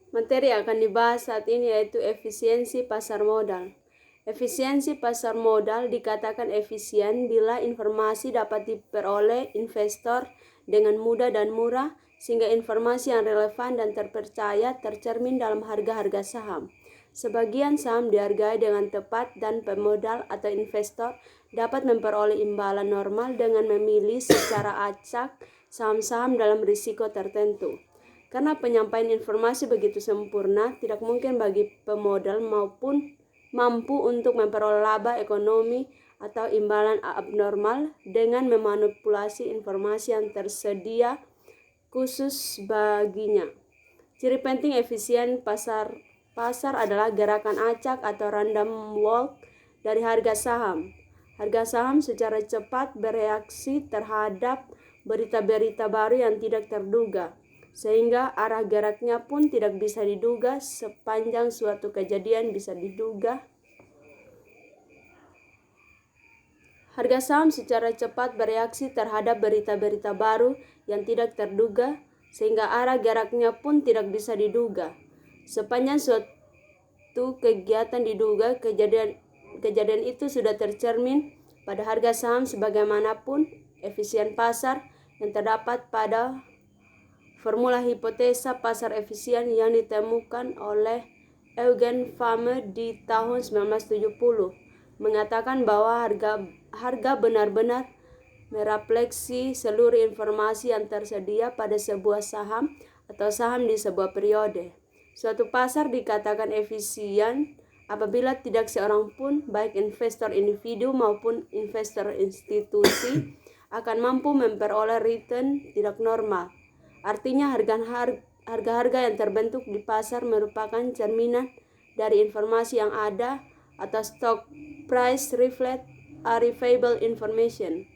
Materi yang akan dibahas saat ini yaitu efisiensi pasar modal. Efisiensi pasar modal dikatakan efisien bila informasi dapat diperoleh investor dengan mudah dan murah, sehingga informasi yang relevan dan terpercaya tercermin dalam harga-harga saham. Sebagian saham dihargai dengan tepat dan pemodal atau investor dapat memperoleh imbalan normal dengan memilih secara acak saham-saham dalam risiko tertentu. Karena penyampaian informasi begitu sempurna, tidak mungkin bagi pemodal maupun mampu untuk memperoleh laba ekonomi atau imbalan abnormal dengan memanipulasi informasi yang tersedia khusus baginya. Ciri penting efisien pasar adalah gerakan acak atau random walk dari harga saham. Harga saham secara cepat bereaksi terhadap berita-berita baru yang tidak terduga, sehingga arah geraknya pun tidak bisa diduga sepanjang suatu kejadian bisa diduga. Harga saham secara cepat bereaksi terhadap berita-berita baru yang tidak terduga, sehingga arah geraknya pun tidak bisa diduga. Sepanjang suatu kegiatan diduga, kejadian itu sudah tercermin pada harga saham. Sebagaimanapun efisien pasar yang terdapat pada formula hipotesa pasar efisien yang ditemukan oleh Eugen Fama di tahun 1970 mengatakan bahwa harga benar-benar merefleksi seluruh informasi yang tersedia pada sebuah saham atau saham di sebuah periode. Suatu pasar dikatakan efisien apabila tidak seorang pun, baik investor individu maupun investor institusi, akan mampu memperoleh return tidak normal. Artinya harga-harga yang terbentuk di pasar merupakan cerminan dari informasi yang ada atau stock price reflect arrivable information.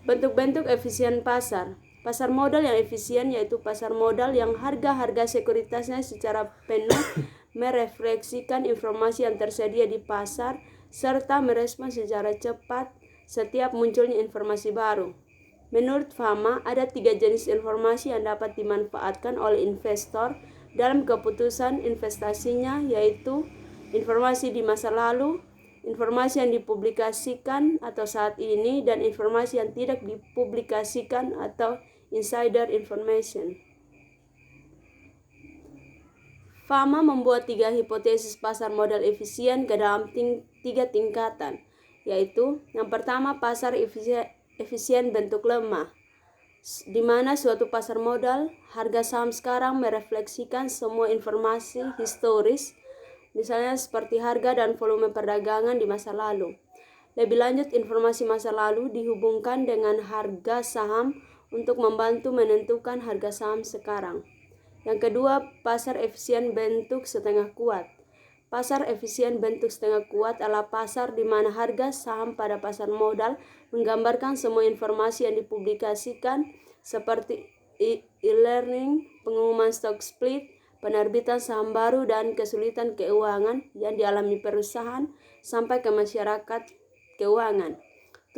Bentuk-bentuk efisien pasar. Pasar modal yang efisien yaitu pasar modal yang harga-harga sekuritasnya secara penuh merefleksikan informasi yang tersedia di pasar serta merespon secara cepat setiap munculnya informasi baru. Menurut Fama, ada 3 jenis informasi yang dapat dimanfaatkan oleh investor dalam keputusan investasinya, yaitu informasi di masa lalu, informasi yang dipublikasikan atau saat ini, dan informasi yang tidak dipublikasikan atau insider information. Fama membuat 3 hipotesis pasar modal efisien ke dalam 3 tingkatan, yaitu yang pertama pasar efisien bentuk lemah, di mana suatu pasar modal, harga saham sekarang merefleksikan semua informasi historis, misalnya seperti harga dan volume perdagangan di masa lalu. Lebih lanjut, informasi masa lalu dihubungkan dengan harga saham untuk membantu menentukan harga saham sekarang. Yang kedua, pasar efisien bentuk setengah kuat. Pasar efisien bentuk setengah kuat adalah pasar di mana harga saham pada pasar modal menggambarkan semua informasi yang dipublikasikan seperti e-learning, pengumuman stock split, penerbitan saham baru, dan kesulitan keuangan yang dialami perusahaan sampai ke masyarakat keuangan.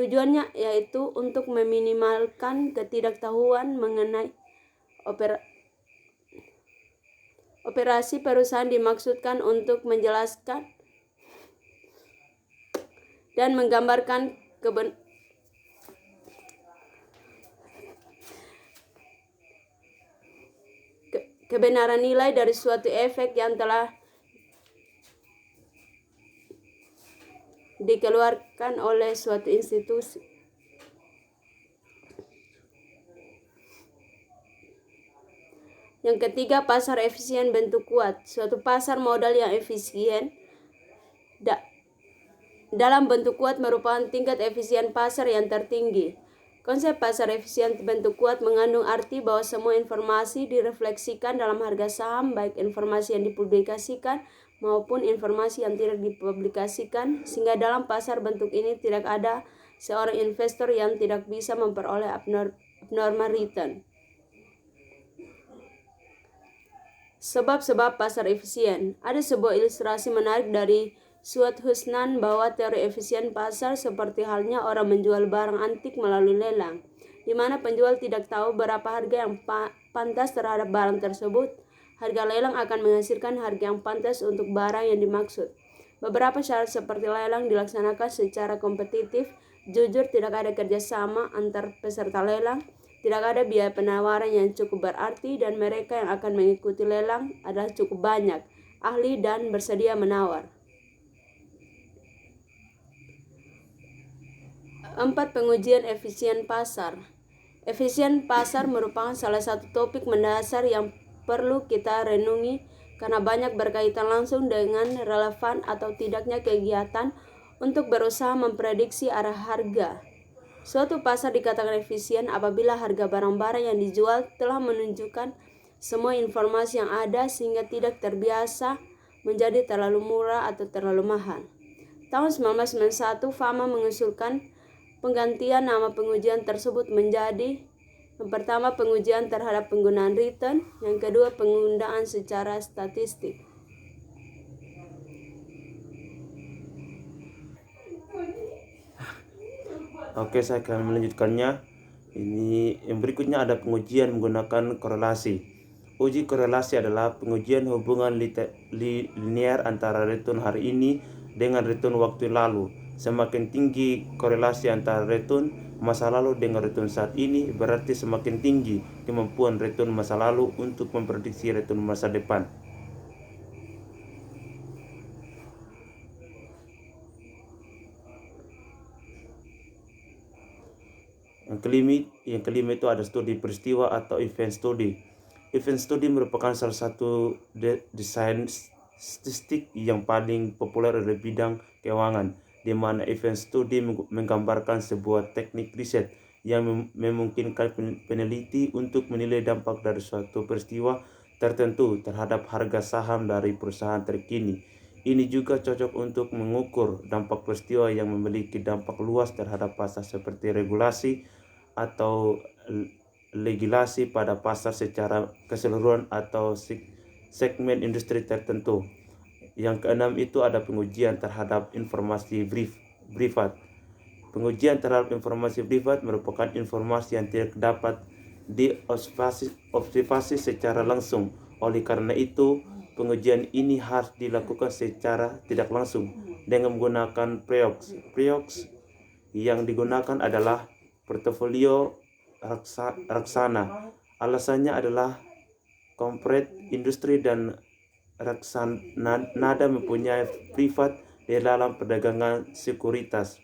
Tujuannya yaitu untuk meminimalkan ketidaktahuan mengenai operasi perusahaan, dimaksudkan untuk menjelaskan dan menggambarkan kebenaran nilai dari suatu efek yang telah dikeluarkan oleh suatu institusi. Yang ketiga, pasar efisien bentuk kuat. Suatu pasar modal yang efisien dalam bentuk kuat merupakan tingkat efisien pasar yang tertinggi. Konsep pasar efisien bentuk kuat mengandung arti bahwa semua informasi direfleksikan dalam harga saham, baik informasi yang dipublikasikan maupun informasi yang tidak dipublikasikan, sehingga dalam pasar bentuk ini tidak ada seorang investor yang tidak bisa memperoleh abnormal return. Sebab-sebab pasar efisien. Ada sebuah ilustrasi menarik dari Suat Husnan bahwa teori efisien pasar seperti halnya orang menjual barang antik melalui lelang, di mana penjual tidak tahu berapa harga yang pantas terhadap barang tersebut, harga lelang akan menghasilkan harga yang pantas untuk barang yang dimaksud. Beberapa syarat seperti lelang dilaksanakan secara kompetitif, jujur, tidak ada kerjasama antar peserta lelang, tidak ada biaya penawaran yang cukup berarti, dan mereka yang akan mengikuti lelang adalah cukup banyak, ahli, dan bersedia menawar. 4. Pengujian efisien pasar. Efisien pasar merupakan salah satu topik mendasar yang perlu kita renungi karena banyak berkaitan langsung dengan relevan atau tidaknya kegiatan untuk berusaha memprediksi arah harga. Suatu pasar dikatakan efisien apabila harga barang-barang yang dijual telah menunjukkan semua informasi yang ada sehingga tidak terbiasa menjadi terlalu murah atau terlalu mahal. Tahun 1991, FAMA mengusulkan penggantian nama pengujian tersebut menjadi: yang pertama, pengujian terhadap penggunaan return. Yang kedua, penggunaan secara statistik. Oke, saya akan melanjutkannya. Ini yang berikutnya ada pengujian menggunakan korelasi. Uji korelasi adalah pengujian hubungan linear antara return hari ini dengan return waktu lalu. Semakin tinggi korelasi antara return masa lalu dengan return saat ini, berarti semakin tinggi kemampuan return masa lalu untuk memprediksi return masa depan. Yang kelima itu ada studi peristiwa atau event study. Event study merupakan salah satu desain statistik yang paling populer di bidang keuangan, di mana event study menggambarkan sebuah teknik riset yang memungkinkan peneliti untuk menilai dampak dari suatu peristiwa tertentu terhadap harga saham dari perusahaan terkini. Ini juga cocok untuk mengukur dampak peristiwa yang memiliki dampak luas terhadap pasar seperti regulasi atau legislasi pada pasar secara keseluruhan atau segmen industri tertentu. Yang keenam itu ada pengujian terhadap informasi privat. Pengujian terhadap informasi privat merupakan informasi yang tidak dapat diobservasi secara langsung. Oleh karena itu, pengujian ini harus dilakukan secara tidak langsung dengan menggunakan Priox yang digunakan adalah portofolio raksana. Alasannya adalah korporat, industri, dan reksadana mempunyai privat di dalam perdagangan sekuritas.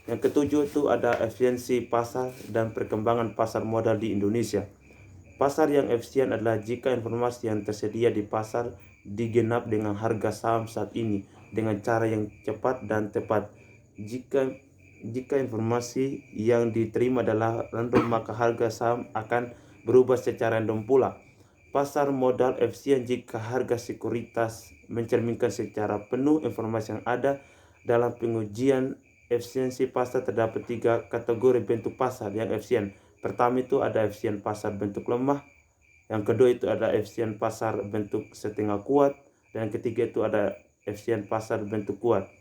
Yang ketujuh itu ada efisiensi pasar dan perkembangan pasar modal di Indonesia. Pasar yang efisien adalah jika informasi yang tersedia di pasar digenap dengan harga saham saat ini dengan cara yang cepat dan tepat. Jika informasi yang diterima adalah random, maka harga saham akan berubah secara random pula. Pasar modal efisien jika harga sekuritas mencerminkan secara penuh informasi yang ada. Dalam pengujian efisiensi pasar terdapat 3 kategori bentuk pasar yang efisien. Pertama itu ada efisien pasar bentuk lemah. Yang kedua itu ada efisien pasar bentuk setengah kuat. Dan yang ketiga itu ada efisien pasar bentuk kuat.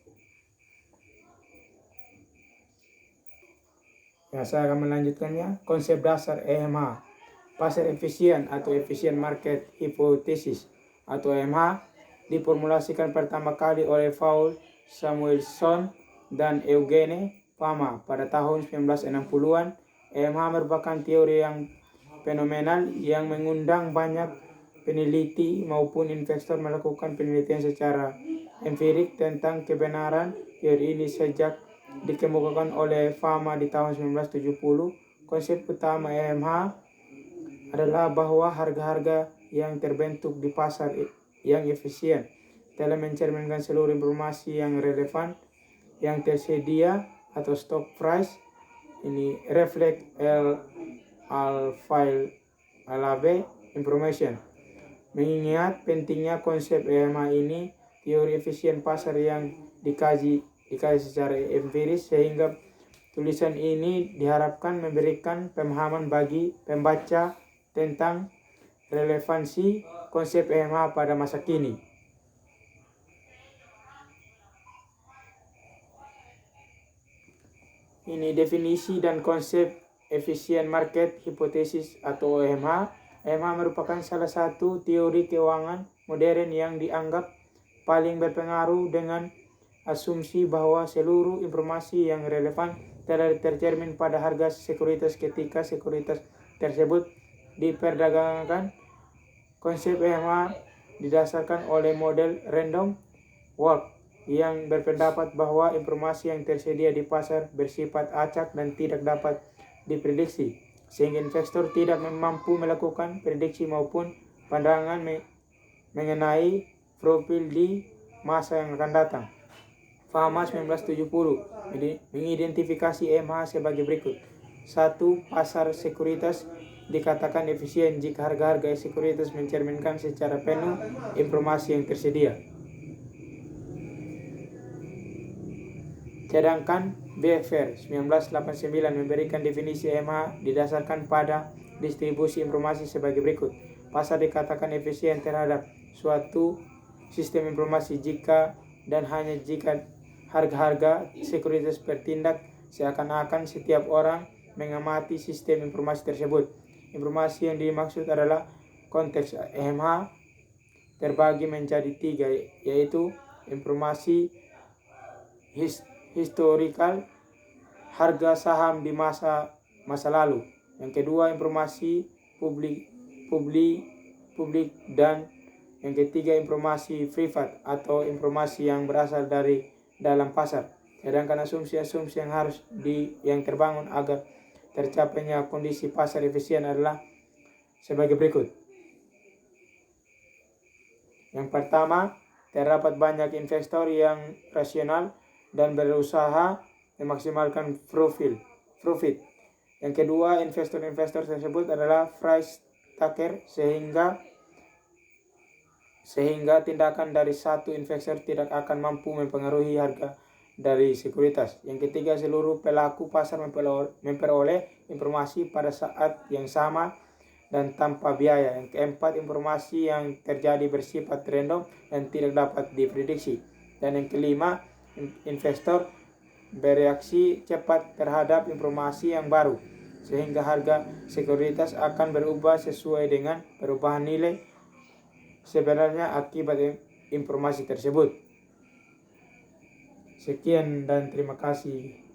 Ya, saya akan melanjutkannya. Konsep dasar EMH. Pasar efisien atau Efficient Market Hypothesis atau EMH diformulasikan pertama kali oleh Paul Samuelson dan Eugene Fama pada tahun 1960-an. EMH merupakan teori yang fenomenal yang mengundang banyak peneliti maupun investor melakukan penelitian secara empirik tentang kebenaran teori ini. Sejak dikemukakan oleh Fama di tahun 1970, konsep utama EMH adalah bahwa harga-harga yang terbentuk di pasar yang efisien telah mencerminkan seluruh informasi yang relevan yang tersedia atau stock price. Ini reflect available information. Mengingat pentingnya konsep EMH ini, teori efisien pasar yang dikaji secara empiris, sehingga tulisan ini diharapkan memberikan pemahaman bagi pembaca tentang relevansi konsep EMH pada masa kini. Ini definisi dan konsep efisien market hypothesis atau EMH. EMH merupakan salah satu teori keuangan modern yang dianggap paling berpengaruh dengan asumsi bahwa seluruh informasi yang relevan telah tercermin pada harga sekuritas ketika sekuritas tersebut diperdagangkan. Konsep EMH didasarkan oleh model random walk yang berpendapat bahwa informasi yang tersedia di pasar bersifat acak dan tidak dapat diprediksi, sehingga investor tidak mampu melakukan prediksi maupun pandangan mengenai profil di masa yang akan datang. Fama 1970 mengidentifikasi EMH sebagai berikut. 1. Pasar sekuritas dikatakan efisien jika harga-harga sekuritas mencerminkan secara penuh informasi yang tersedia. Sedangkan Befer 1989 memberikan definisi EMH didasarkan pada distribusi informasi sebagai berikut. Pasar dikatakan efisien terhadap suatu sistem informasi jika dan hanya jika harga-harga sekuritas bertindak seakan-akan setiap orang mengamati sistem informasi tersebut. Informasi yang dimaksud adalah konteks EMH terbagi menjadi 3, yaitu informasi historical, harga saham di masa lalu. Yang kedua, informasi publik dan yang ketiga, informasi privat atau informasi yang berasal dari dalam pasar. Sedangkan asumsi-asumsi yang terbangun agar tercapainya kondisi pasar efisien adalah sebagai berikut. Yang pertama, terdapat banyak investor yang rasional dan berusaha memaksimalkan profit. Yang kedua, investor-investor tersebut adalah price taker sehingga tindakan dari satu investor tidak akan mampu mempengaruhi harga dari sekuritas. Yang ketiga, seluruh pelaku pasar memperoleh informasi pada saat yang sama dan tanpa biaya. Yang keempat, informasi yang terjadi bersifat random dan tidak dapat diprediksi. Dan yang kelima, investor bereaksi cepat terhadap informasi yang baru, sehingga harga sekuritas akan berubah sesuai dengan perubahan nilai sebenarnya akibat informasi tersebut. Sekian dan terima kasih.